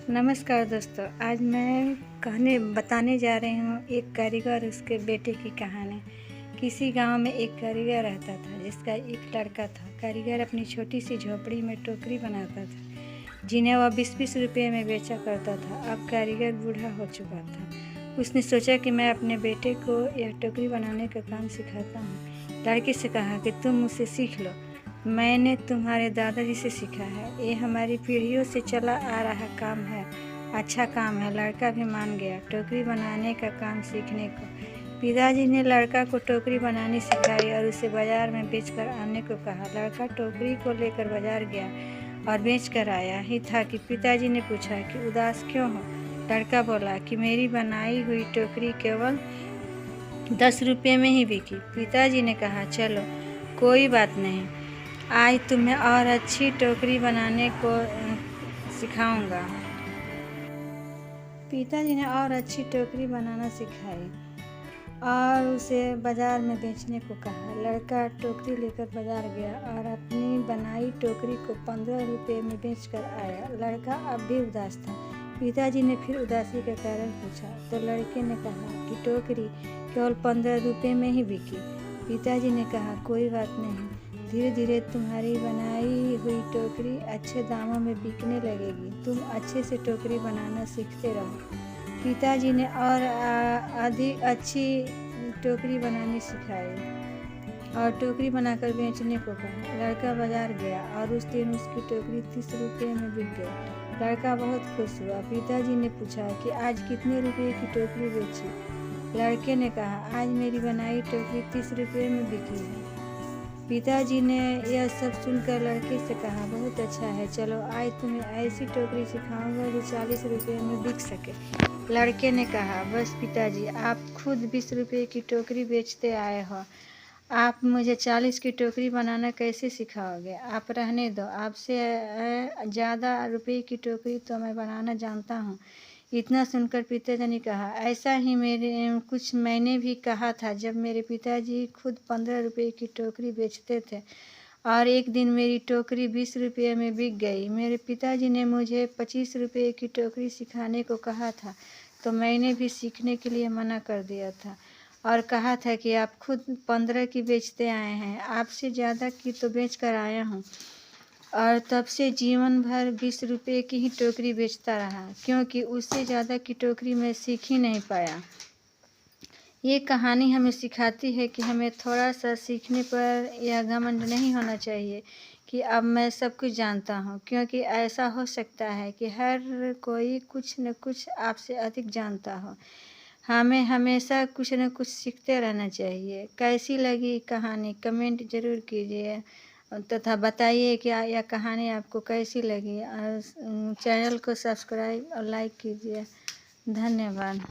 नमस्कार दोस्तों, आज मैं बताने जा रही हूँ एक कारीगर और उसके बेटे की कहानी। किसी गांव में एक कारीगर रहता था जिसका एक लड़का था। कारीगर अपनी छोटी सी झोपड़ी में टोकरी बनाता था जिन्हें वह 20-20 रुपये में बेचा करता था। अब कारीगर बूढ़ा हो चुका था। उसने सोचा कि मैं अपने बेटे को यह टोकरी बनाने का काम सिखाता हूँ। लड़के से कहा कि तुम मुझसे सीख लो, मैंने तुम्हारे दादाजी से सीखा है, ये हमारी पीढ़ियों से चला आ रहा काम है, अच्छा काम है। लड़का भी मान गया टोकरी बनाने का काम सीखने को। पिताजी ने लड़का को टोकरी बनानी सिखाई और उसे बाजार में बेचकर आने को कहा। लड़का टोकरी को लेकर बाजार गया और बेच कर आया ही था कि पिताजी ने पूछा कि उदास क्यों हो। लड़का बोला कि मेरी बनाई हुई टोकरी केवल 10 रुपये में ही बिकी। पिताजी ने कहा, चलो कोई बात नहीं, आज तुम्हें और अच्छी टोकरी बनाने को सिखाऊंगा। पिताजी ने और अच्छी टोकरी बनाना सिखाई और उसे बाजार में बेचने को कहा। लड़का टोकरी लेकर बाजार गया और अपनी बनाई टोकरी को 15 रुपये में बेच कर आया। लड़का अब भी उदास था। पिताजी ने फिर उदासी का कारण पूछा तो लड़के ने कहा कि टोकरी केवल 15 रुपये में ही बिकी। पिताजी ने कहा, कोई बात नहीं, धीरे धीरे तुम्हारी बनाई हुई टोकरी अच्छे दामों में बिकने लगेगी। तुम अच्छे से टोकरी बनाना सीखते रहो। पिताजी ने और अधिक अच्छी टोकरी बनानी सिखाई और टोकरी बनाकर बेचने को कहा। लड़का बाजार गया और उस दिन उसकी टोकरी 30 रुपये में बिक गई। लड़का बहुत खुश हुआ। पिताजी ने पूछा कि आज कितने रुपये की टोकरी बेची। लड़के ने कहा, आज मेरी बनाई टोकरी 30 रुपये में बिकी है। पिताजी ने यह सब सुनकर लड़के से कहा, बहुत अच्छा है, चलो आज तुम्हें ऐसी टोकरी सिखाऊंगा जो 40 रुपये में बिक सके। लड़के ने कहा, बस पिताजी, आप खुद 20 रुपये की टोकरी बेचते आए हो, आप मुझे 40 की टोकरी बनाना कैसे सिखाओगे? आप रहने दो, आपसे ज़्यादा रुपये की टोकरी तो मैं बनाना जानता हूँ। इतना सुनकर पिताजी ने कहा, ऐसा ही मैंने भी कहा था जब मेरे पिताजी खुद 15 रुपये की टोकरी बेचते थे और एक दिन मेरी टोकरी 20 रुपये में बिक गई। मेरे पिताजी ने मुझे 25 रुपये की टोकरी सिखाने को कहा था तो मैंने भी सीखने के लिए मना कर दिया था और कहा था कि आप खुद 15 की बेचते आए हैं, आपसे ज़्यादा की तो बेच कर आया हूँ। और तब से जीवन भर 20 रुपये की ही टोकरी बेचता रहा, क्योंकि उससे ज़्यादा की टोकरी मैं सीख ही नहीं पाया। ये कहानी हमें सिखाती है कि हमें थोड़ा सा सीखने पर यह घमंड नहीं होना चाहिए कि अब मैं सब कुछ जानता हूँ, क्योंकि ऐसा हो सकता है कि हर कोई कुछ न कुछ आपसे अधिक जानता हो। हमें हमेशा कुछ न कुछ सीखते रहना चाहिए। कैसी लगी कहानी कमेंट ज़रूर कीजिए तथा बताइए कि यह कहानी आपको कैसी लगी और चैनल को सब्सक्राइब और लाइक कीजिए। धन्यवाद।